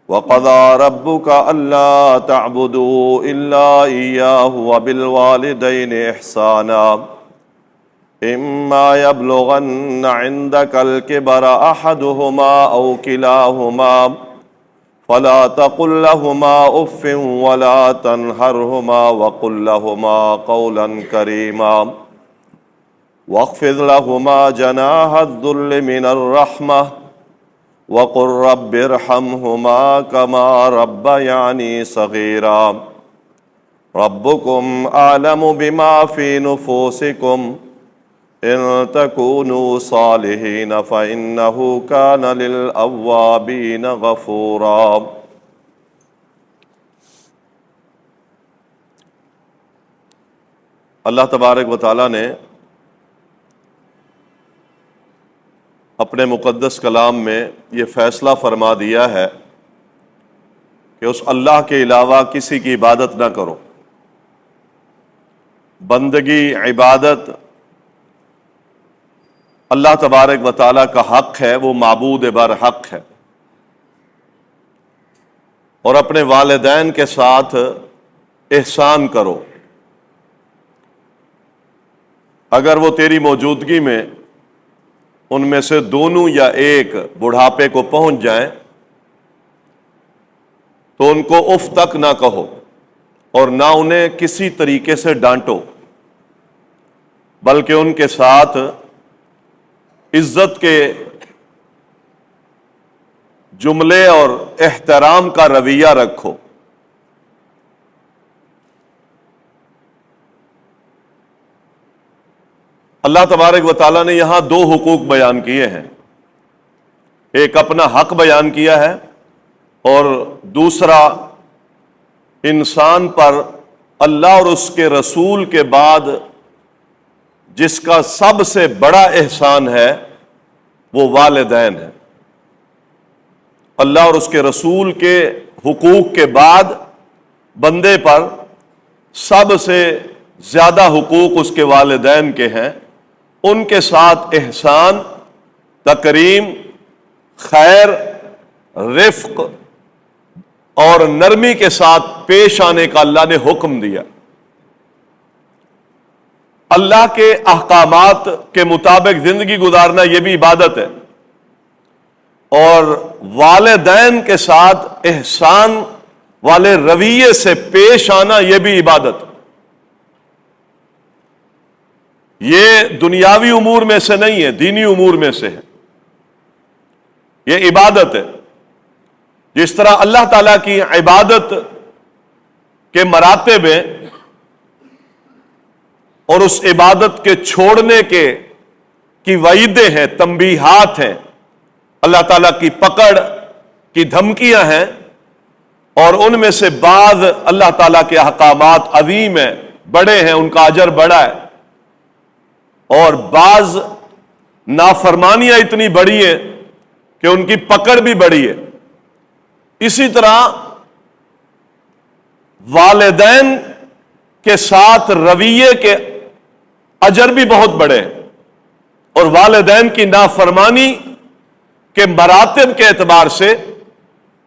وَقَضَىٰ رَبُّكَ أَلَّا تَعْبُدُوا إِلَّا إِيَّاهُ وَبِالْوَالِدَيْنِ إِحْسَانًا إِمَّا يَبْلُغَنَّ عِندَكَ الْكِبَرَ أَحَدُهُمَا أَوْ كِلَاهُمَا فَلَا تَقُل لَّهُمَا أُفٍّ وَلَا تَنْهَرْهُمَا وَقُل لَّهُمَا قَوْلًا كَرِيمًا وَاخْفِضْ لَهُمَا جَنَاحَ الذُّلِّ مِنَ الرَّحْمَةِ وَقُل رَّبِّ ارْحَمْهُمَا كَمَا رَبَّيَانِي صَغِيرًا رَبُّكُمْ أَعْلَمُ بِمَا فِي نُفُوسِكُمْ إِن تَكُونُوا صَالِحِينَ فَإِنَّهُ كَانَ لِلْأَوَّابِينَ غَفُورًا۔ اللہ تبارک و تعالیٰ نے اپنے مقدس کلام میں یہ فیصلہ فرما دیا ہے کہ اس اللہ کے علاوہ کسی کی عبادت نہ کرو۔ بندگی، عبادت اللہ تبارک و تعالیٰ کا حق ہے، وہ معبود برحق ہے۔ اور اپنے والدین کے ساتھ احسان کرو۔ اگر وہ تیری موجودگی میں ان میں سے دونوں یا ایک بڑھاپے کو پہنچ جائیں تو ان کو اف تک نہ کہو اور نہ انہیں کسی طریقے سے ڈانٹو، بلکہ ان کے ساتھ عزت کے جملے اور احترام کا رویہ رکھو۔ اللہ تبارک و تعالیٰ نے یہاں دو حقوق بیان کیے ہیں، ایک اپنا حق بیان کیا ہے اور دوسرا انسان پر اللہ اور اس کے رسول کے بعد جس کا سب سے بڑا احسان ہے وہ والدین ہے۔ اللہ اور اس کے رسول کے حقوق کے بعد بندے پر سب سے زیادہ حقوق اس کے والدین کے ہیں۔ ان کے ساتھ احسان، تکریم، خیر، رفق اور نرمی کے ساتھ پیش آنے کا اللہ نے حکم دیا۔ اللہ کے احکامات کے مطابق زندگی گزارنا یہ بھی عبادت ہے، اور والدین کے ساتھ احسان والے رویے سے پیش آنا یہ بھی عبادت ہے۔ یہ دنیاوی امور میں سے نہیں ہے، دینی امور میں سے ہے، یہ عبادت ہے۔ جس طرح اللہ تعالیٰ کی عبادت کے مراتب ہیں اور اس عبادت کے چھوڑنے کی وعیدیں ہیں، تنبیہات ہیں، اللہ تعالیٰ کی پکڑ کی دھمکیاں ہیں، اور ان میں سے بعض اللہ تعالیٰ کے احکامات عظیم ہیں، بڑے ہیں، ان کا اجر بڑا ہے، اور بعض نافرمانیاں اتنی بڑی ہیں کہ ان کی پکڑ بھی بڑی ہے۔ اسی طرح والدین کے ساتھ رویے کے اجر بھی بہت بڑے ہیں، اور والدین کی نافرمانی کے مراتب کے اعتبار سے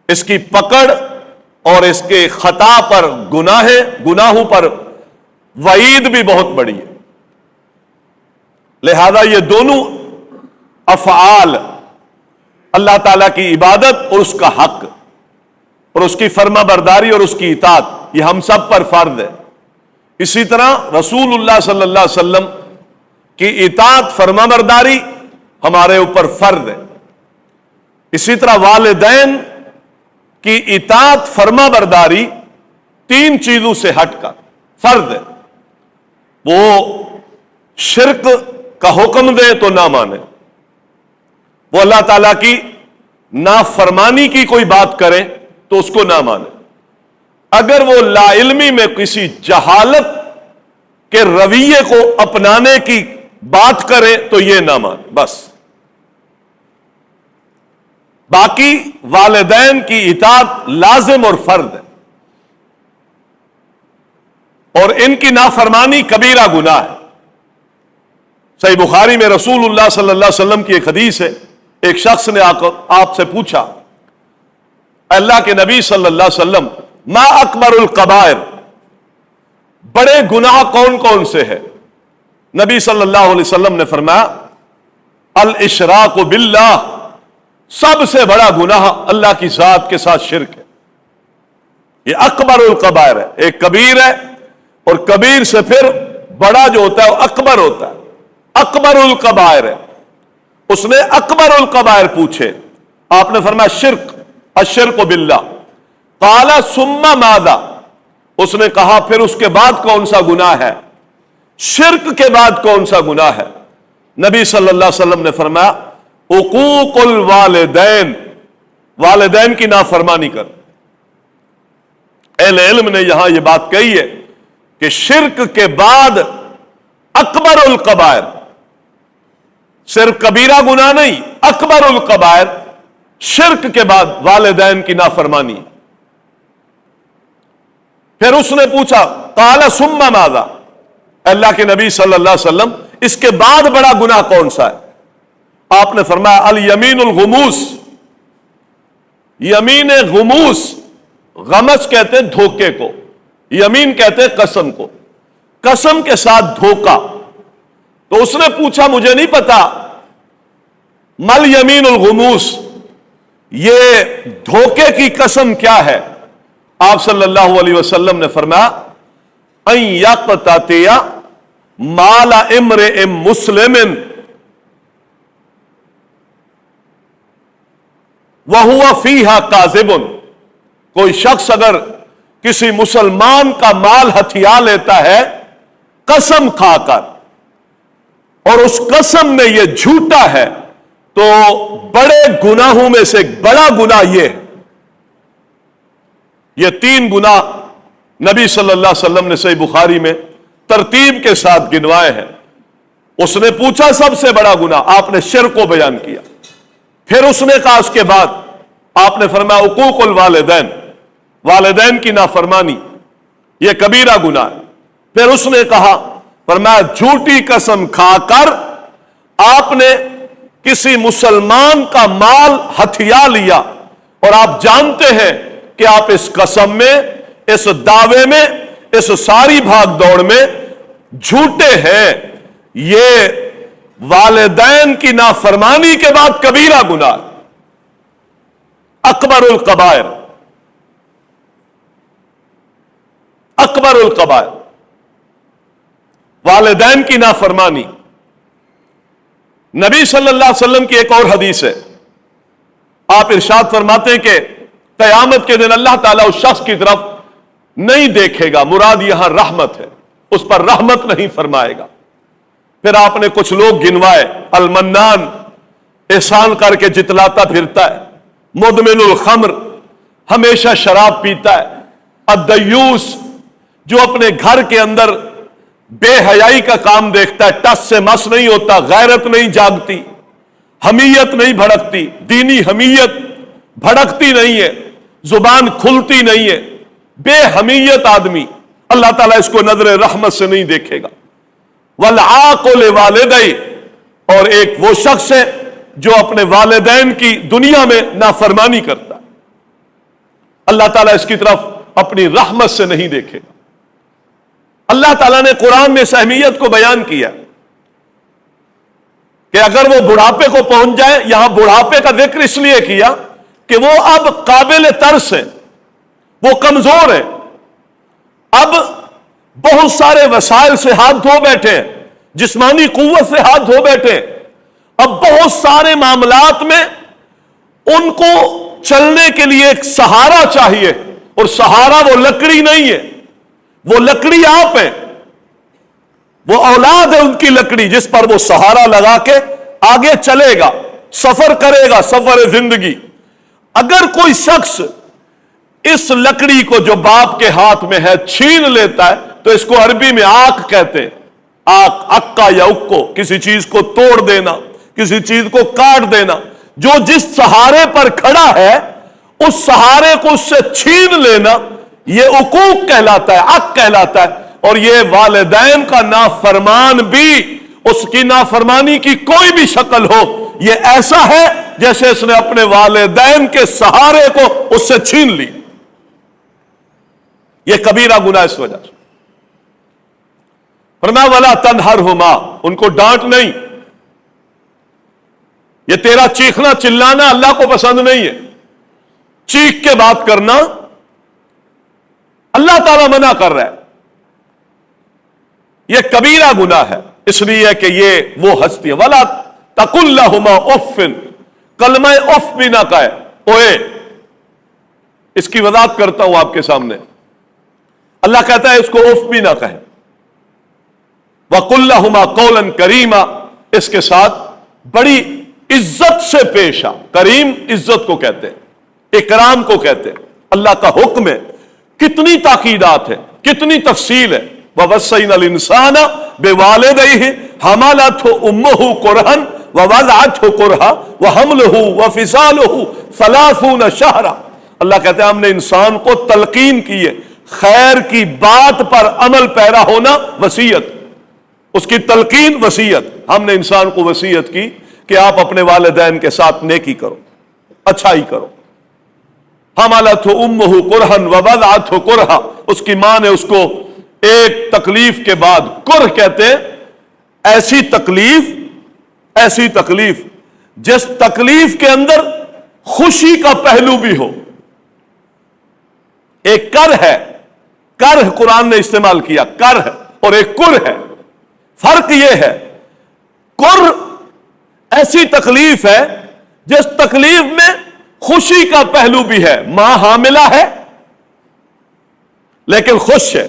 اس کی پکڑ اور اس کے خطا پر گناہوں پر وعید بھی بہت بڑی ہے۔ لہذا یہ دونوں افعال، اللہ تعالیٰ کی عبادت اور اس کا حق اور اس کی فرما برداری اور اس کی اطاعت، یہ ہم سب پر فرض ہے۔ اسی طرح رسول اللہ صلی اللہ علیہ وسلم کی اطاعت، فرما برداری ہمارے اوپر فرض ہے۔ اسی طرح والدین کی اطاعت، فرما برداری تین چیزوں سے ہٹ کر فرض ہے۔ وہ شرک کا حکم دے تو نہ مانے، وہ اللہ تعالیٰ کی نافرمانی کی کوئی بات کرے تو اس کو نہ مانے، اگر وہ لا علمی میں کسی جہالت کے رویے کو اپنانے کی بات کرے تو یہ نہ مانے، بس۔ باقی والدین کی اطاعت لازم اور فرض ہے، اور ان کی نافرمانی کبیرہ گناہ ہے۔ صحیح بخاری میں رسول اللہ صلی اللہ علیہ وسلم کی ایک حدیث ہے، ایک شخص نے آپ سے پوچھا اللہ کے نبی صلی اللہ علیہ وسلم ما اکبر القبائر، بڑے گناہ کون کون سے ہے؟ نبی صلی اللہ علیہ وسلم نے فرمایا الاشراک باللہ، سب سے بڑا گناہ اللہ کی ذات کے ساتھ شرک ہے، یہ اکبر القبائر ہے۔ ایک کبیر ہے اور کبیر سے پھر بڑا جو ہوتا ہے وہ اکبر ہوتا ہے، اکبر القبائر ہے۔ اس نے اکبر القبائر پوچھے، آپ نے فرمایا شرک، الشرک باللہ۔ قال ثم ماذا، اس نے کہا پھر اس کے بعد کون سا گناہ ہے؟ شرک کے بعد کون سا گناہ ہے؟ نبی صلی اللہ علیہ وسلم نے فرمایا حقوق الوالدین، والدین کی نافرمانی کر۔ اہل علم نے یہاں یہ بات کہی ہے کہ شرک کے بعد اکبر القبائر، صرف کبیرہ گناہ نہیں، اکبر القبائر، شرک کے بعد والدین کی نافرمانی۔ پھر اس نے پوچھا قال ثم ماذا، اللہ کے نبی صلی اللہ علیہ وسلم اس کے بعد بڑا گناہ کون سا ہے؟ آپ نے فرمایا الیمین الغموس، یمین غموس، غمس کہتے ہیں دھوکے کو، یمین کہتے ہیں قسم کو، قسم کے ساتھ دھوکا۔ تو اس نے پوچھا مجھے نہیں پتا مل یمین الغموس، یہ دھوکے کی قسم کیا ہے؟ آپ صلی اللہ علیہ وسلم نے فرمایا ان یقتطع مال امرئ مسلم وہو فیہا کاذب، کوئی شخص اگر کسی مسلمان کا مال ہتھیا لیتا ہے قسم کھا کر اور اس قسم میں یہ جھوٹا ہے، تو بڑے گناہوں میں سے بڑا گناہ یہ تین گناہ نبی صلی اللہ علیہ وسلم نے صحیح بخاری میں ترتیب کے ساتھ گنوائے ہیں۔ اس نے پوچھا سب سے بڑا گناہ، آپ نے شرک کو بیان کیا۔ پھر اس نے کہا اس کے بعد آپ نے فرمایا حقوق الوالدین، والدین کی نافرمانی، یہ کبیرہ گناہ ہے۔ پھر اس نے کہا فرمایا جھوٹی قسم کھا کر آپ نے کسی مسلمان کا مال ہتھیا لیا، اور آپ جانتے ہیں کہ آپ اس قسم میں، اس دعوے میں، اس ساری بھاگ دوڑ میں جھوٹے ہیں، یہ والدین کی نافرمانی کے بعد کبیرہ گناہ، اکبر القبائر، اکبر القبائر، والدین کی نافرمانی۔ نبی صلی اللہ علیہ وسلم کی ایک اور حدیث ہے، آپ ارشاد فرماتے ہیں کہ قیامت کے دن اللہ تعالیٰ اس شخص کی طرف نہیں دیکھے گا، مراد یہاں رحمت ہے، اس پر رحمت نہیں فرمائے گا۔ پھر آپ نے کچھ لوگ گنوائے، المنان، احسان کر کے جتلاتا پھرتا ہے، مدمن الخمر، ہمیشہ شراب پیتا ہے، الدیوس، جو اپنے گھر کے اندر بے حیائی کا کام دیکھتا ہے، ٹس سے مس نہیں ہوتا، غیرت نہیں جاگتی، حمیت نہیں بھڑکتی، دینی حمیت بھڑکتی نہیں ہے، زبان کھلتی نہیں ہے، بے حمیت آدمی، اللہ تعالیٰ اس کو نظر رحمت سے نہیں دیکھے گا۔ والعاق لوالدی، اور ایک وہ شخص ہے جو اپنے والدین کی دنیا میں نافرمانی کرتا ہے، اللہ تعالیٰ اس کی طرف اپنی رحمت سے نہیں دیکھے گا۔ اللہ تعالیٰ نے قرآن میں اس اہمیت کو بیان کیا کہ اگر وہ بڑھاپے کو پہنچ جائے، یہاں بڑھاپے کا ذکر اس لیے کیا کہ وہ اب قابل ترس ہے، وہ کمزور ہے، اب بہت سارے وسائل سے ہاتھ دھو بیٹھے ہیں، جسمانی قوت سے ہاتھ دھو بیٹھے ہیں، اب بہت سارے معاملات میں ان کو چلنے کے لیے ایک سہارا چاہیے، اور سہارا وہ لکڑی نہیں ہے، وہ لکڑی آپ ہیں، وہ اولاد ہے ان کی لکڑی جس پر وہ سہارا لگا کے آگے چلے گا، سفر کرے گا، سفر زندگی۔ اگر کوئی شخص اس لکڑی کو جو باپ کے ہاتھ میں ہے چھین لیتا ہے تو اس کو عربی میں آک کہتے ہیں، آک، اکا یا اکو، کسی چیز کو توڑ دینا، کسی چیز کو کاٹ دینا۔ جو جس سہارے پر کھڑا ہے اس سہارے کو اس سے چھین لینا، یہ عقوق کہلاتا ہے، حق کہلاتا ہے۔ اور یہ والدین کا نافرمان بھی، اس کی نافرمانی کی کوئی بھی شکل ہو، یہ ایسا ہے جیسے اس نے اپنے والدین کے سہارے کو اس سے چھین لی. یہ کبیرہ گناہ اس وجہ سے. فرمایا ولا تنہرہما، ان کو ڈانٹ نہیں. یہ تیرا چیخنا چلانا اللہ کو پسند نہیں ہے. چیخ کے بات کرنا اللہ تعالیٰ منع کر رہا ہے. یہ کبیرہ گناہ ہے، اس لیے کہ یہ وہ ہستی ہے. ولا تقل لہما اف، کلمہ اف بھی نہ کہے، اوئے. اس کی وضاحت کرتا ہوں آپ کے سامنے. اللہ کہتا ہے اس کو اف بھی نہ کہے. وَقُلْ لَهُمَا قَوْلًا كَرِيمًا، اس کے ساتھ بڑی عزت سے پیش آ. کریم عزت کو کہتے ہیں، اکرام کو کہتے ہیں. اللہ کا حکم ہے. کتنی تاکیدات ہے، کتنی تفصیل ہے. وَوَصَّيْنَا الْإِنسَانَ بِوَالِدَيْهِ حَمَلَتْهُ أُمُّهُ كُرْهًا وَوَضَعَتْهُ كُرْهًا وَحَمْلُهُ وَفِصَالُهُ 30 شهرًا. اللہ کہتے ہیں ہم نے انسان کو تلقین کی ہے، خیر کی بات پر عمل پیرا ہونا وصیت. اس کی تلقین وصیت. ہم نے انسان کو وصیت کی کہ آپ اپنے والدین کے ساتھ نیکی کرو، اچھائی کرو. حملتہ امہ کرہن ووضعتہ کرہا، اس کی ماں نے اس کو ایک تکلیف کے بعد، کرہ کہتے ہیں ایسی تکلیف جس تکلیف کے اندر خوشی کا پہلو بھی ہو. ایک کرہ ہے، کرہ قرآن نے استعمال کیا، کرہ، اور ایک کرہ ہے. فرق یہ ہے، کرہ ایسی تکلیف ہے جس تکلیف میں خوشی کا پہلو بھی ہے. ماں حاملہ ہے لیکن خوش ہے.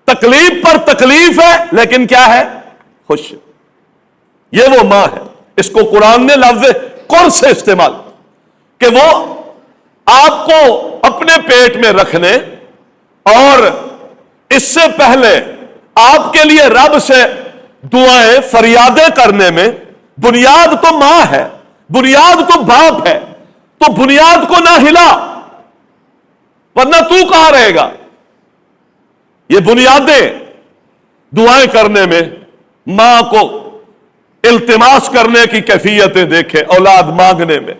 تکلیف پر تکلیف ہے لیکن کیا ہے؟ خوش. یہ وہ ماں ہے. اس کو قرآن نے لفظ کرہ سے استعمال کہ وہ آپ کو اپنے پیٹ میں رکھنے اور اس سے پہلے آپ کے لیے رب سے دعائیں فریادیں کرنے میں بنیاد تو ماں ہے، بنیاد تو باپ ہے. تو بنیاد کو نہ ہلا ورنہ تو کہاں رہے گا. یہ بنیادیں دعائیں کرنے میں، ماں کو التماس کرنے کی کیفیتیں دیکھیں اولاد مانگنے میں.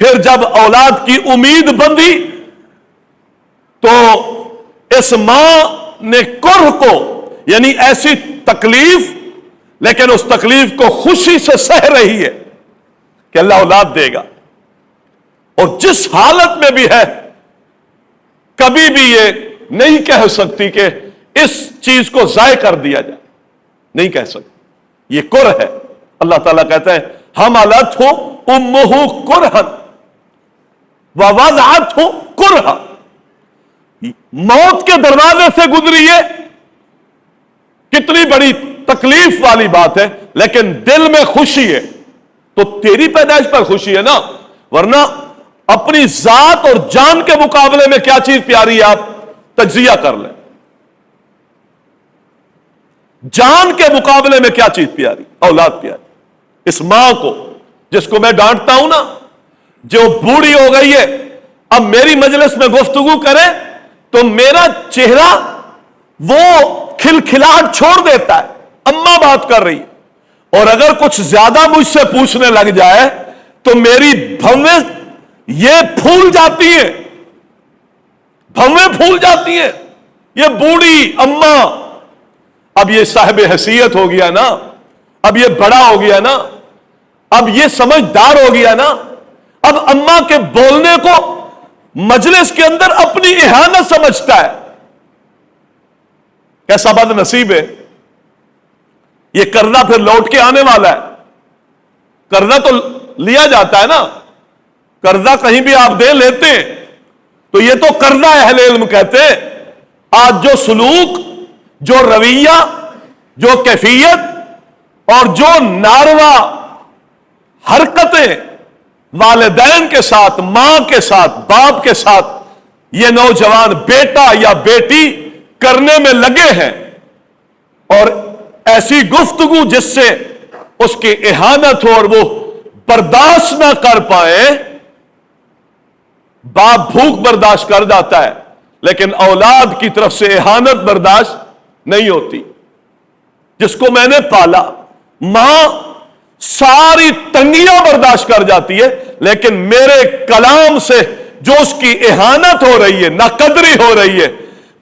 پھر جب اولاد کی امید بندھی تو اس ماں نے کرہ کو، یعنی ایسی تکلیف، لیکن اس تکلیف کو خوشی سے سہ رہی ہے کہ اللہ اولاد دے گا. اور جس حالت میں بھی ہے کبھی بھی یہ نہیں کہہ سکتی کہ اس چیز کو ضائع کر دیا جائے، نہیں کہہ سکتی. یہ کرہ ہے. اللہ تعالیٰ کہتا ہے حملتہ امہ کرہن ووضعتہ کرہا. موت کے دروازے سے گزری ہے، کتنی بڑی تکلیف والی بات ہے، لیکن دل میں خوشی ہے. تو تیری پیدائش پر خوشی ہے نا، ورنہ اپنی ذات اور جان کے مقابلے میں کیا چیز پیاری ہے آپ تجزیہ کر لیں. جان کے مقابلے میں کیا چیز پیاری؟ اولاد پیاری. اس ماں کو جس کو میں ڈانٹتا ہوں نا، جو بوڑھی ہو گئی ہے، اب میری مجلس میں گفتگو کرے تو میرا چہرہ وہ کھلکھلاہٹ چھوڑ دیتا ہے. اماں بات کر رہی ہے، اور اگر کچھ زیادہ مجھ سے پوچھنے لگ جائے تو میری بھویں یہ پھول جاتی ہیں، بھویں پھول جاتی ہیں. یہ بوڑھی اماں، اب یہ صاحب حیثیت ہو گیا نا، اب یہ بڑا ہو گیا نا، اب یہ سمجھدار ہو گیا نا. اب اماں کے بولنے کو مجلس کے اندر اپنی اہانت سمجھتا ہے. کیسا بد نصیب ہے. یہ قرضہ پھر لوٹ کے آنے والا ہے. قرضہ تو لیا جاتا ہے نا، قرضہ کہیں بھی آپ دے لیتے ہیں تو یہ تو قرضہ اہل علم کہتے ہیں. آج جو سلوک، جو رویہ، جو کیفیت اور جو ناروا حرکتیں والدین کے ساتھ، ماں کے ساتھ، باپ کے ساتھ یہ نوجوان بیٹا یا بیٹی کرنے میں لگے ہیں، اور ایسی گفتگو جس سے اس کی اہانت ہو اور وہ برداشت نہ کر پائے. باپ بھوک برداشت کر جاتا ہے لیکن اولاد کی طرف سے اہانت برداشت نہیں ہوتی. جس کو میں نے پالا، ماں ساری تنگیاں برداشت کر جاتی ہے، لیکن میرے کلام سے جو اس کی اہانت ہو رہی ہے، ناقدری ہو رہی ہے،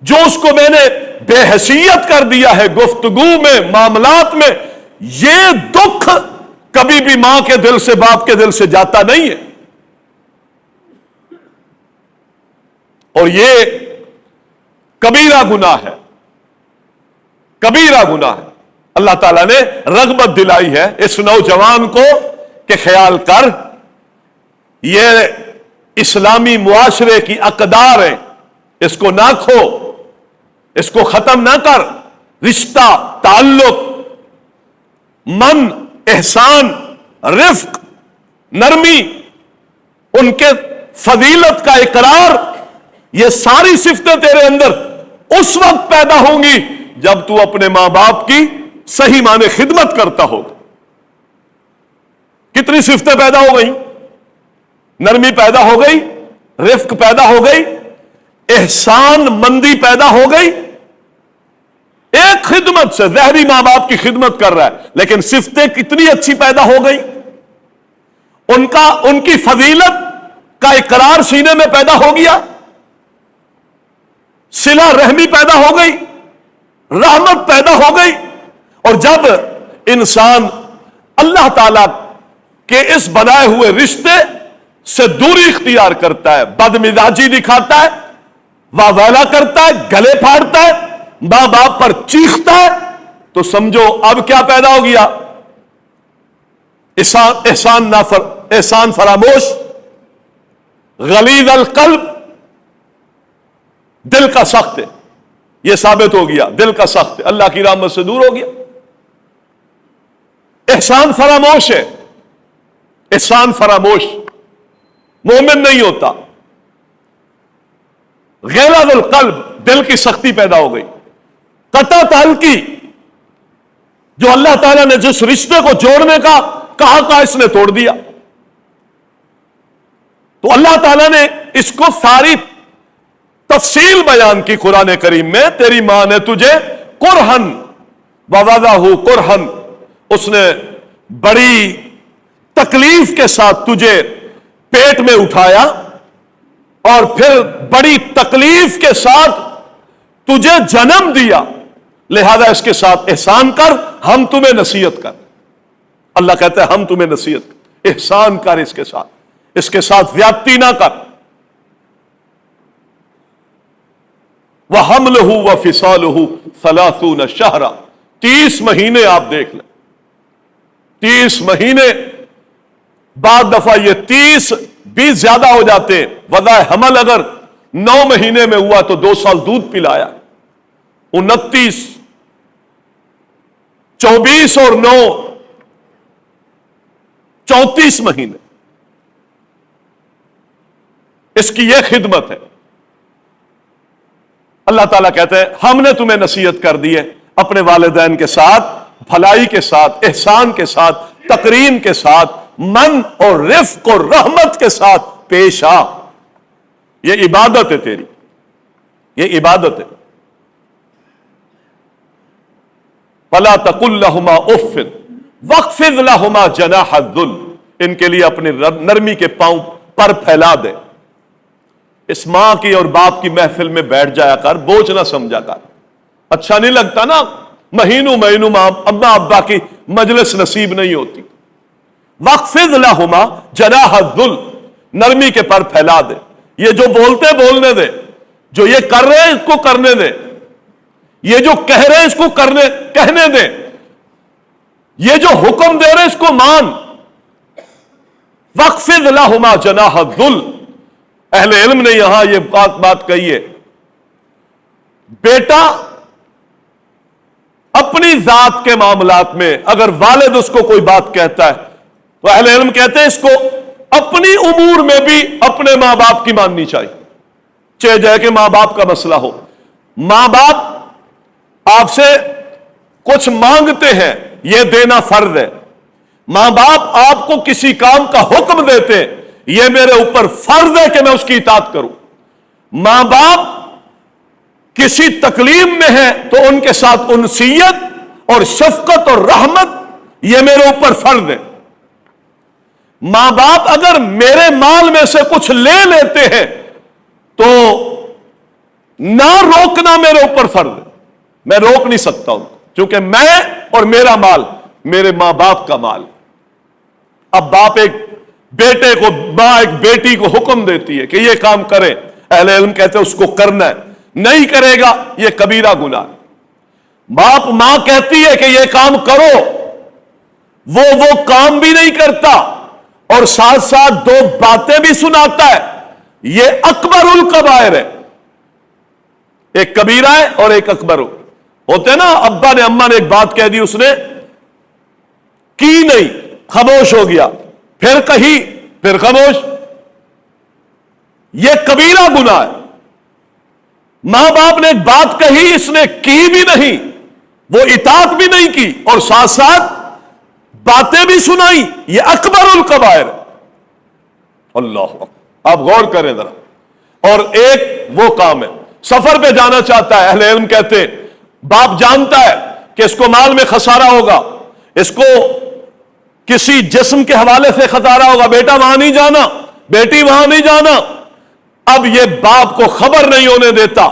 جو اس کو میں نے بے حیثیت کر دیا ہے گفتگو میں، معاملات میں، یہ دکھ کبھی بھی ماں کے دل سے، باپ کے دل سے جاتا نہیں ہے. اور یہ کبیرہ گناہ ہے، کبیرہ گناہ ہے. اللہ تعالیٰ نے رغبت دلائی ہے اس نوجوان کو کہ خیال کر، یہ اسلامی معاشرے کی اقدار ہیں، اس کو نہ کھو، اس کو ختم نہ کر. رشتہ، تعلق، من، احسان، رفق، نرمی، ان کے فضیلت کا اقرار، یہ ساری صفتیں تیرے اندر اس وقت پیدا ہوں گی جب تو اپنے ماں باپ کی صحیح معنی خدمت کرتا ہوگا. کتنی صفتیں پیدا ہو گئی؟ نرمی پیدا ہو گئی، رفق پیدا ہو گئی، احسان مندی پیدا ہو گئی. ایک خدمت سے ظاہری ماں باپ کی خدمت کر رہا ہے، لیکن صفتیں کتنی اچھی پیدا ہو گئی. ان کی فضیلت کا اقرار سینے میں پیدا ہو گیا، صلہ رحمی پیدا ہو گئی، رحمت پیدا ہو گئی. اور جب انسان اللہ تعالی کے اس بنائے ہوئے رشتے سے دوری اختیار کرتا ہے، بدمزاجی دکھاتا ہے، واویلا کرتا ہے، گلے پھاڑتا ہے، ماں باپ پر چیختا ہے، تو سمجھو اب کیا پیدا ہو گیا؟ احسان فراموش، غلیظ القلب، دل کا سخت ہے. یہ ثابت ہو گیا دل کا سخت ہے، اللہ کی رحمت سے دور ہو گیا. احسان فراموش ہے، احسان فراموش مومن نہیں ہوتا. غلیظ القلب، دل کی سختی پیدا ہو گئی. قطع تعلقی، جو اللہ تعالیٰ نے جس رشتے کو جوڑنے کا کہا اس نے توڑ دیا. تو اللہ تعالیٰ نے اس کو ساری تفصیل بیان کی قرآن کریم میں. تیری ماں نے تجھے کرہن ووضعہ کرہن، اس نے بڑی تکلیف کے ساتھ تجھے پیٹ میں اٹھایا اور پھر بڑی تکلیف کے ساتھ تجھے جنم دیا، لہذا اس کے ساتھ احسان کر، ہم تمہیں نصیحت کر. اللہ کہتا ہے ہم تمہیں نصیحت کر، احسان کر، اس کے ساتھ زیادتی نہ کر. وَحَمْلُهُ وَفِصَالُهُ 30 شہرا، 30 مہینے آپ دیکھ لیں، 30 مہینے. بعد دفعہ یہ 30 بھی زیادہ ہو جاتے ہیں. وضع حمل اگر 9 مہینے میں ہوا تو 2 سال دودھ پلایا. 29، 24 اور 9، 34 مہینے. اس کی یہ خدمت ہے. اللہ تعالیٰ کہتے ہیں ہم نے تمہیں نصیحت کر دی ہے، اپنے والدین کے ساتھ بھلائی کے ساتھ، احسان کے ساتھ، تکریم کے ساتھ، من اور رفق اور رحمت کے ساتھ پیش آ. یہ عبادت ہے تیری، یہ عبادت ہے. فَلَا تَقُلْ لَهُمَا أُفٍّ وَاخْفِضْ لَهُمَا جَنَاحَ الذُّلِّ، ان کے لیے اپنی نرمی کے پاؤں پر پھیلا دے. اس ماں کی اور باپ کی محفل میں بیٹھ جایا کر، بوجھ نہ سمجھا کر. اچھا نہیں لگتا نا، مہینوں اماں ابا کی مجلس نصیب نہیں ہوتی. وَاخْفِضْ لَهُمَا جَنَاحَ الذُّلِّ، نرمی کے پر پھیلا دے. یہ جو بولنے دے، جو یہ کر رہے ہیں اس کو کرنے دے، یہ جو کہہ رہے ہیں اس کو کہنے دے، یہ جو حکم دے رہے ہیں اس کو مان. وَاخْفِضْ لَهُمَا جَنَاحَ الذُّلِّ. اہل علم نے یہاں یہ بات کہی ہے، بیٹا اپنی ذات کے معاملات میں اگر والد اس کو کوئی بات کہتا ہے تو اہل علم کہتے ہیں اس کو اپنی امور میں بھی اپنے ماں باپ کی ماننی چاہیے. چاہے جائے کہ ماں باپ کا مسئلہ ہو، ماں باپ آپ سے کچھ مانگتے ہیں، یہ دینا فرض ہے. ماں باپ آپ کو کسی کام کا حکم دیتے ہیں، یہ میرے اوپر فرض ہے کہ میں اس کی اطاعت کروں. ماں باپ کسی تکلیف میں ہے تو ان کے ساتھ انسیت اور شفقت اور رحمت، یہ میرے اوپر فرض ہے. ماں باپ اگر میرے مال میں سے کچھ لے لیتے ہیں تو نہ روکنا میرے اوپر فرض ہے، میں روک نہیں سکتا ان کو، کیونکہ میں اور میرا مال میرے ماں باپ کا مال۔ اب باپ ایک بیٹے کو، ماں ایک بیٹی کو حکم دیتی ہے کہ یہ کام کرے، اہل علم کہتے ہیں اس کو کرنا ہے، نہیں کرے گا یہ کبیرہ گناہ۔ باپ ماں کہتی ہے کہ یہ کام کرو، وہ کام بھی نہیں کرتا اور ساتھ ساتھ دو باتیں بھی سناتا ہے، یہ اکبر الکبائر ہے۔ ایک کبیرہ ہے اور ایک اکبر ہوتے ہیں نا، ابا نے اماں نے ایک بات کہہ دی، اس نے کی نہیں، خاموش ہو گیا، پھر کہی، پھر خاموش، یہ کبیرہ گناہ ہے۔ ماں باپ نے ایک بات کہی، اس نے کی بھی نہیں، وہ اطاعت بھی نہیں کی اور ساتھ ساتھ باتیں بھی سنائی، یہ اکبر الکبائر ہے۔ اللہ اکبر، آپ غور کریں ذرا۔ اور ایک وہ کام ہے، سفر پہ جانا چاہتا ہے، اہل علم کہتے ہیں باپ جانتا ہے کہ اس کو مال میں خسارہ ہوگا، اس کو کسی جسم کے حوالے سے خسارہ ہوگا، بیٹا وہاں نہیں جانا، بیٹی وہاں نہیں جانا۔ اب یہ باپ کو خبر نہیں ہونے دیتا،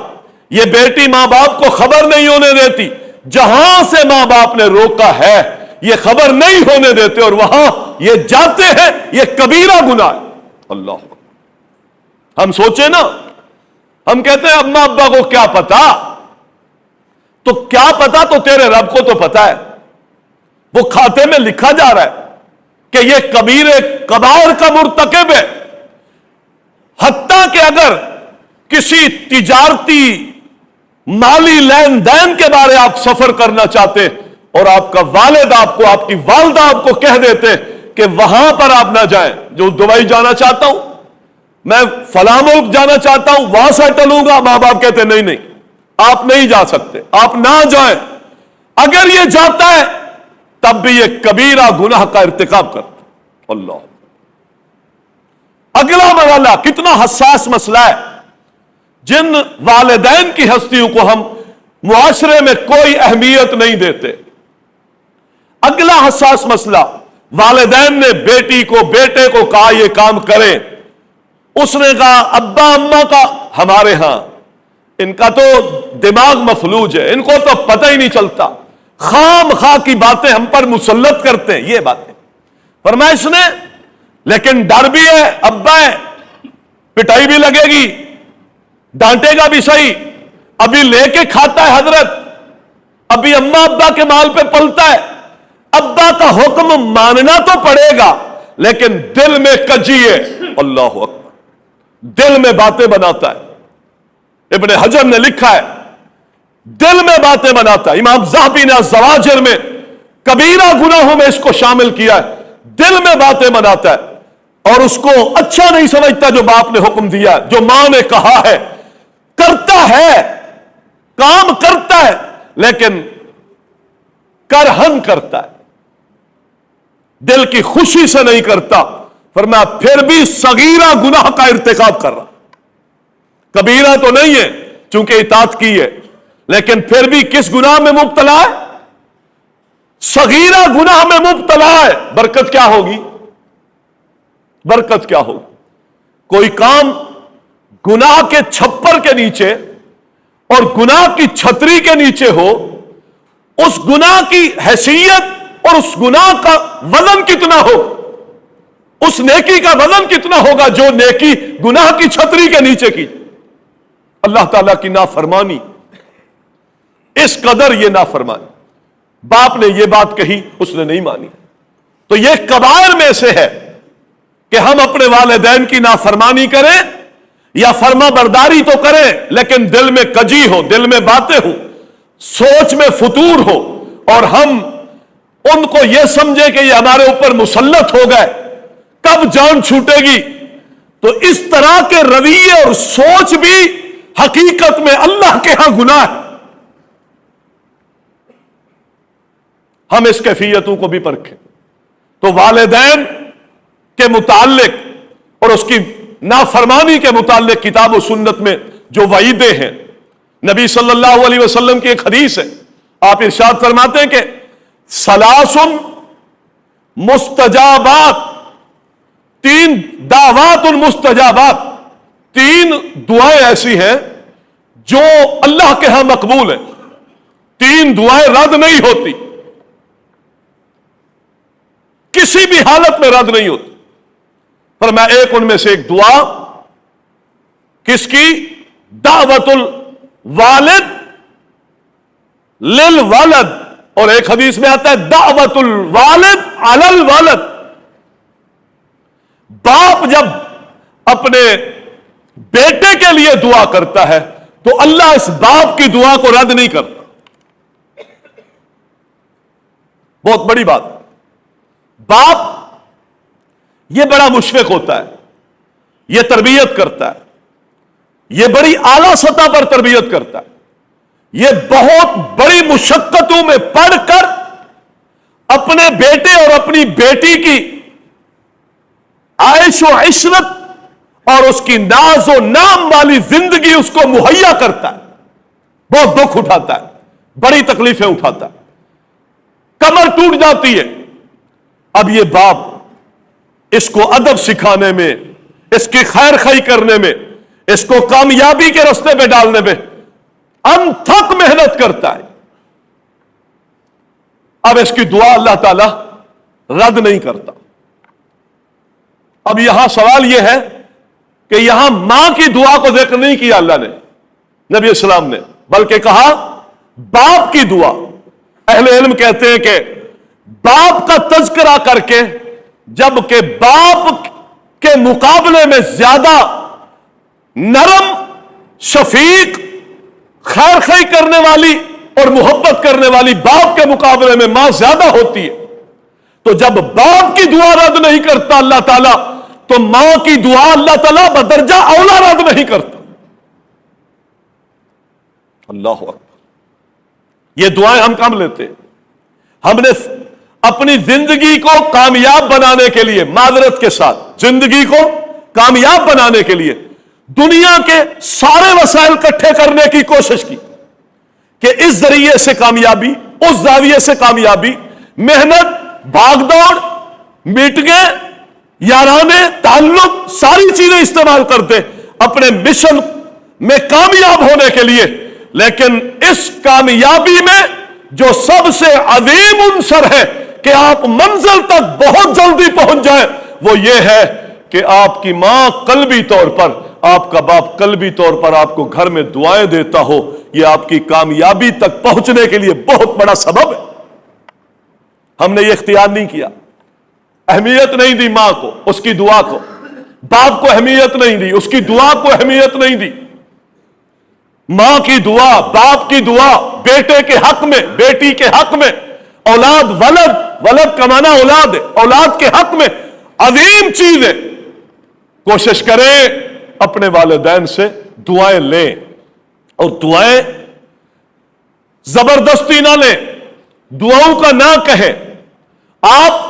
یہ بیٹی ماں باپ کو خبر نہیں ہونے دیتی، جہاں سے ماں باپ نے روکا ہے یہ خبر نہیں ہونے دیتے اور وہاں یہ جاتے ہیں، یہ کبیرہ گناہ ہے۔ اللہ، ہم سوچیں نا، ہم کہتے ہیں اماں ابا کو کیا پتا، تو کیا پتا تو تیرے رب کو تو پتا ہے، وہ کھاتے میں لکھا جا رہا ہے کہ یہ کبیرے کبائر کا مرتکب ہے۔ حتیٰ کہ اگر کسی تجارتی مالی لین دین کے بارے آپ سفر کرنا چاہتے اور آپ کا والد آپ کو، آپ کی والدہ آپ کو کہہ دیتے کہ وہاں پر آپ نہ جائیں، جو دبئی جانا چاہتا ہوں میں، فلاں ملک جانا چاہتا ہوں وہاں سیٹل ہوں گا، ماں باپ کہتے نہیں نہیں آپ نہیں جا سکتے، آپ نہ جائیں۔ اگر یہ جاتا ہے تب بھی یہ کبیرہ گناہ کا ارتکاب کرتا۔ اللہ، اگلا مرحلہ کتنا حساس مسئلہ ہے، جن والدین کی ہستیوں کو ہم معاشرے میں کوئی اہمیت نہیں دیتے۔ اگلا حساس مسئلہ، والدین نے بیٹی کو، بیٹے کو کہا یہ کام کریں، اس نے کہا ابا اماں کا، ہمارے ہاں ان کا تو دماغ مفلوج ہے، ان کو تو پتہ ہی نہیں چلتا، خام خواہ کی باتیں ہم پر مسلط کرتے ہیں، یہ باتیں فرمایا اس نے، لیکن ڈر بھی ہے، ابا ہے، پٹائی بھی لگے گی، ڈانٹے گا بھی صحیح، ابھی لے کے کھاتا ہے حضرت، ابھی اماں ابا کے مال پہ پلتا ہے، ابا کا حکم ماننا تو پڑے گا لیکن دل میں کجی ہے۔ اللہ اکبر، دل میں باتیں بناتا ہے۔ ابن حجر نے لکھا ہے دل میں باتیں بناتا ہے، امام ذہبی نے الزواجر میں کبیرہ گناہوں میں اس کو شامل کیا ہے، دل میں باتیں بناتا ہے اور اس کو اچھا نہیں سمجھتا جو باپ نے حکم دیا ہے، جو ماں نے کہا ہے، کرتا ہے، کام کرتا ہے لیکن کرہن کرتا ہے، دل کی خوشی سے نہیں کرتا۔ فرمایا پھر بھی صغیرہ گناہ کا ارتکاب کر رہا، کبیرہ تو نہیں ہے چونکہ اطاعت کی ہے، لیکن پھر بھی کس گناہ میں مبتلا ہے؟ صغیرہ گناہ میں مبتلا ہے۔ برکت کیا ہوگی؟ برکت کیا ہوگی؟ کوئی کام گناہ کے چھپر کے نیچے اور گناہ کی چھتری کے نیچے ہو، اس گناہ کی حیثیت اور اس گناہ کا وزن کتنا ہو، اس نیکی کا وزن کتنا ہوگا جو نیکی گناہ کی چھتری کے نیچے کی۔ اللہ تعالیٰ کی نافرمانی، اس قدر یہ نافرمانی، باپ نے یہ بات کہی اس نے نہیں مانی، تو یہ کبائر میں سے ہے کہ ہم اپنے والدین کی نافرمانی کریں یا فرما برداری تو کریں لیکن دل میں کجی ہو، دل میں باتیں ہوں، سوچ میں فتور ہو اور ہم ان کو یہ سمجھے کہ یہ ہمارے اوپر مسلط ہو گئے، کب جان چھوٹے گی۔ تو اس طرح کے رویے اور سوچ بھی حقیقت میں اللہ کے ہاں گناہ ہے۔ ہم اس کیفیتوں کو بھی پرکھیں۔ تو والدین کے متعلق اور اس کی نافرمانی کے متعلق کتاب و سنت میں جو وعیدیں ہیں، نبی صلی اللہ علیہ وسلم کی ایک حدیث ہے، آپ ارشاد فرماتے ہیں کہ ثلاث مستجابات 3 دعوات المستجابات، 3 دعائیں ایسی ہیں جو اللہ کے ہاں مقبول ہیں، 3 دعائیں رد نہیں ہوتی، کسی بھی حالت میں رد نہیں ہوتی۔ پر میں ایک ان میں سے ایک دعا کس کی؟ دعوت الوالد للولد، اور ایک حدیث میں آتا ہے دعوت الوالد علی الولد۔ باپ جب اپنے بیٹے کے لیے دعا کرتا ہے تو اللہ اس باپ کی دعا کو رد نہیں کرتا۔ بہت بڑی بات۔ باپ یہ بڑا مشفق ہوتا ہے، یہ تربیت کرتا ہے، یہ بڑی اعلی سطح پر تربیت کرتا ہے، یہ بہت بڑی مشقتوں میں پڑھ کر اپنے بیٹے اور اپنی بیٹی کی عائش و عشرت اور اس کی ناز و نام والی زندگی اس کو مہیا کرتا ہے، بہت دکھ اٹھاتا ہے، بڑی تکلیفیں اٹھاتا ہے، کمر ٹوٹ جاتی ہے۔ اب یہ باپ اس کو ادب سکھانے میں، اس کی خیر خواہی کرنے میں، اس کو کامیابی کے راستے پہ ڈالنے میں انتھک محنت کرتا ہے۔ اب اس کی دعا اللہ تعالی رد نہیں کرتا۔ اب یہاں سوال یہ ہے کہ یہاں ماں کی دعا کو ذکر نہیں کیا اللہ نے، نبی السلام نے، بلکہ کہا باپ کی دعا۔ اہل علم کہتے ہیں کہ باپ کا تذکرہ کر کے، جبکہ باپ کے مقابلے میں زیادہ نرم، شفیق، خیر خواہی کرنے والی اور محبت کرنے والی باپ کے مقابلے میں ماں زیادہ ہوتی ہے، تو جب باپ کی دعا رد نہیں کرتا اللہ تعالیٰ تو ماں کی دعا اللہ تعالیٰ بدرجہ اولا رد نہیں کرتا۔ اللہ اکبر۔ یہ دعائیں ہم کم لیتے ہیں۔ ہم نے اپنی زندگی کو کامیاب بنانے کے لیے، معذرت کے ساتھ، زندگی کو کامیاب بنانے کے لیے دنیا کے سارے وسائل اکٹھے کرنے کی کوشش کی کہ اس ذریعے سے کامیابی، اس زاویے سے کامیابی، محنت، بھاگ دوڑ، میٹنگیں، یارانے، تعلق، ساری چیزیں استعمال کرتے اپنے مشن میں کامیاب ہونے کے لیے، لیکن اس کامیابی میں جو سب سے عظیم عنصر ہے کہ آپ منزل تک بہت جلدی پہنچ جائیں، وہ یہ ہے کہ آپ کی ماں قلبی طور پر، آپ کا باپ قلبی طور پر آپ کو گھر میں دعائیں دیتا ہو۔ یہ آپ کی کامیابی تک پہنچنے کے لیے بہت بڑا سبب ہے۔ ہم نے یہ اختیار نہیں کیا، اہمیت نہیں دی ماں کو، اس کی دعا کو، باپ کو اہمیت نہیں دی، اس کی دعا کو اہمیت نہیں دی۔ ماں کی دعا، باپ کی دعا، بیٹے کے حق میں، بیٹی کے حق میں، اولاد، ولد، ولد کا معنی اولاد ہے، اولاد کے حق میں عظیم چیز ہے۔ کوشش کریں اپنے والدین سے دعائیں لیں، اور دعائیں زبردستی نہ لیں، دعاؤں کا نہ کہیں۔ آپ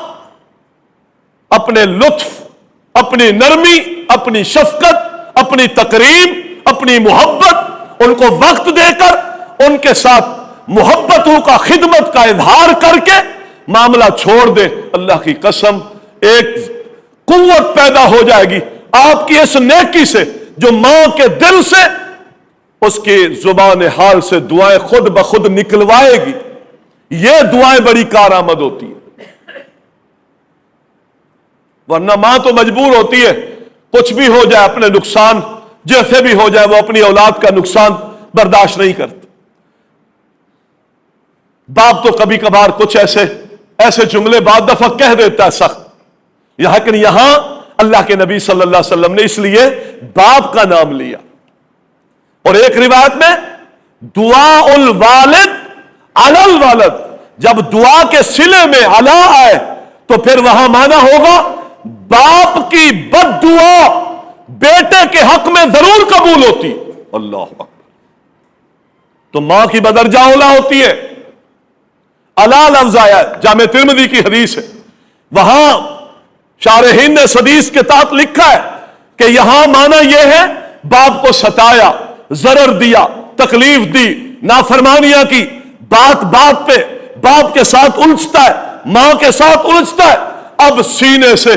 اپنے لطف، اپنی نرمی، اپنی شفقت، اپنی تکریم، اپنی محبت، ان کو وقت دے کر ان کے ساتھ محبتوں کا، خدمت کا اظہار کر کے معاملہ چھوڑ دے۔ اللہ کی قسم ایک قوت پیدا ہو جائے گی آپ کی اس نیکی سے، جو ماں کے دل سے، اس کی زبان حال سے دعائیں خود بخود نکلوائے گی۔ یہ دعائیں بڑی کارآمد ہوتی ہیں، ورنہ ماں تو مجبور ہوتی ہے کچھ بھی ہو جائے، اپنے نقصان جیسے بھی ہو جائے، وہ اپنی اولاد کا نقصان برداشت نہیں کرتی۔ باپ تو کبھی کبھار کچھ ایسے جملے بعد دفعہ کہہ دیتا ہے سخت، لیکن یہاں اللہ کے نبی صلی اللہ علیہ وسلم نے اس لیے باپ کا نام لیا۔ اور ایک روایت میں دعاء الوالد علی الولد، جب دعا کے صلے میں علی آئے تو پھر وہاں معنی ہوگا باپ کی بد دعا بیٹے کے حق میں ضرور قبول ہوتی۔ اللہ اکبر۔ تو ماں کی بدرجہ اولا ہوتی ہے۔ علی لفظ آیا، جامع ترمذی کی حدیث ہے، وہاں شارحین نے اس حدیث کے تحت لکھا ہے کہ یہاں معنی یہ ہے باپ کو ستایا، ضرر دیا، تکلیف دی، نافرمانیاں کی، بات بات پہ باپ کے ساتھ الجھتا ہے، ماں کے ساتھ الجھتا ہے، اب سینے سے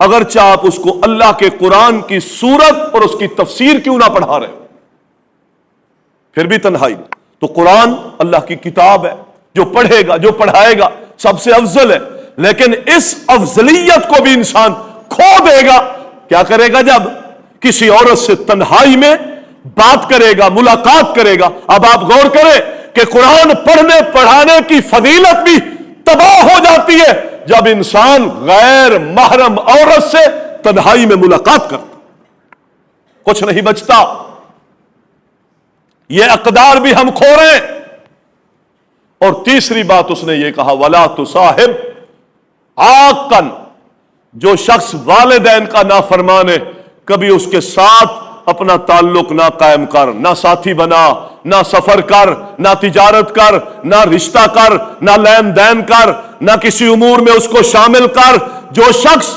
اگرچہ آپ اس کو اللہ کے قرآن کی سورت اور اس کی تفسیر کیوں نہ پڑھا رہے ہو، پھر بھی تنہائی۔ تو قرآن اللہ کی کتاب ہے، جو پڑھے گا جو پڑھائے گا سب سے افضل ہے، لیکن اس افضلیت کو بھی انسان کھو دے گا۔ کیا کرے گا؟ جب کسی عورت سے تنہائی میں بات کرے گا، ملاقات کرے گا۔ اب آپ غور کریں کہ قرآن پڑھنے پڑھانے کی فضیلت بھی تباہ ہو جاتی ہے جب انسان غیر محرم عورت سے تنہائی میں ملاقات کرتا، کچھ نہیں بچتا۔ یہ اقدار بھی ہم کھو رہے ہیں۔ اور تیسری بات اس نے یہ کہا، وَلَا تُصَاحِبْ عَاقًا، جو شخص والدین کا نافرمان ہے کبھی اس کے ساتھ اپنا تعلق نہ قائم کر، نہ ساتھی بنا، نہ سفر کر، نہ تجارت کر، نہ رشتہ کر، نہ لین دین کر، نہ کسی امور میں اس کو شامل کر۔ جو شخص،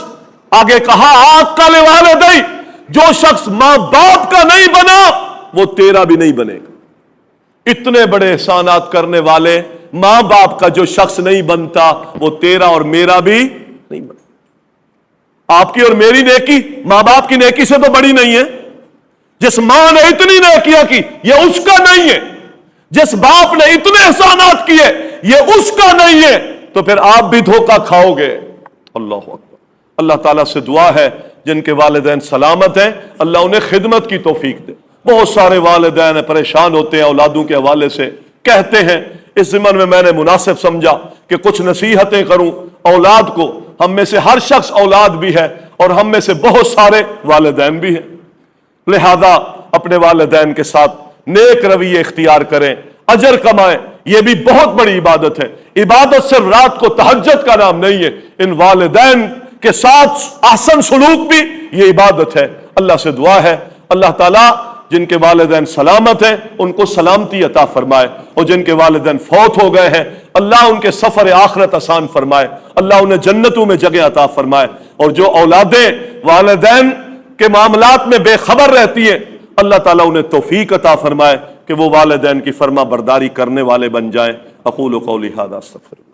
آگے کہا عَاقًا لِوَالِدَیْ، جو شخص ماں باپ کا نہیں بنا وہ تیرا بھی نہیں بنے گا۔ اتنے بڑے احسانات کرنے والے ماں باپ کا جو شخص نہیں بنتا وہ تیرا اور میرا بھی نہیں بنتا۔ آپ کی اور میری نیکی ماں باپ کی نیکی سے تو بڑی نہیں ہے۔ جس ماں نے اتنی نیکیاں کی یہ اس کا نہیں ہے، جس باپ نے اتنے احسانات کیے یہ اس کا نہیں ہے، تو پھر آپ بھی دھوکہ کھاؤ گے۔ اللہ اکبر۔ اللہ تعالیٰ سے دعا ہے جن کے والدین سلامت ہیں اللہ انہیں خدمت کی توفیق دے۔ بہت سارے والدین پریشان ہوتے ہیں اولادوں کے حوالے سے، کہتے ہیں اس ضمن میں میں نے مناسب سمجھا کہ کچھ نصیحتیں کروں اولاد کو۔ ہم میں سے ہر شخص اولاد بھی ہے اور ہم میں سے بہت سارے والدین بھی ہیں، لہذا اپنے والدین کے ساتھ نیک رویے اختیار کریں، اجر کمائیں۔ یہ بھی بہت بڑی عبادت ہے۔ عبادت صرف رات کو تہجد کا نام نہیں ہے، ان والدین کے ساتھ احسن سلوک بھی یہ عبادت ہے۔ اللہ سے دعا ہے اللہ تعالیٰ جن کے والدین سلامت ہیں ان کو سلامتی عطا فرمائے، اور جن کے والدین فوت ہو گئے ہیں اللہ ان کے سفر آخرت آسان فرمائے، اللہ انہیں جنتوں میں جگہ عطا فرمائے۔ اور جو اولادیں والدین کے معاملات میں بے خبر رہتی ہیں اللہ تعالیٰ انہیں توفیق عطا فرمائے کہ وہ والدین کی فرما برداری کرنے والے بن جائیں۔ اقول قولی ھذا استغفر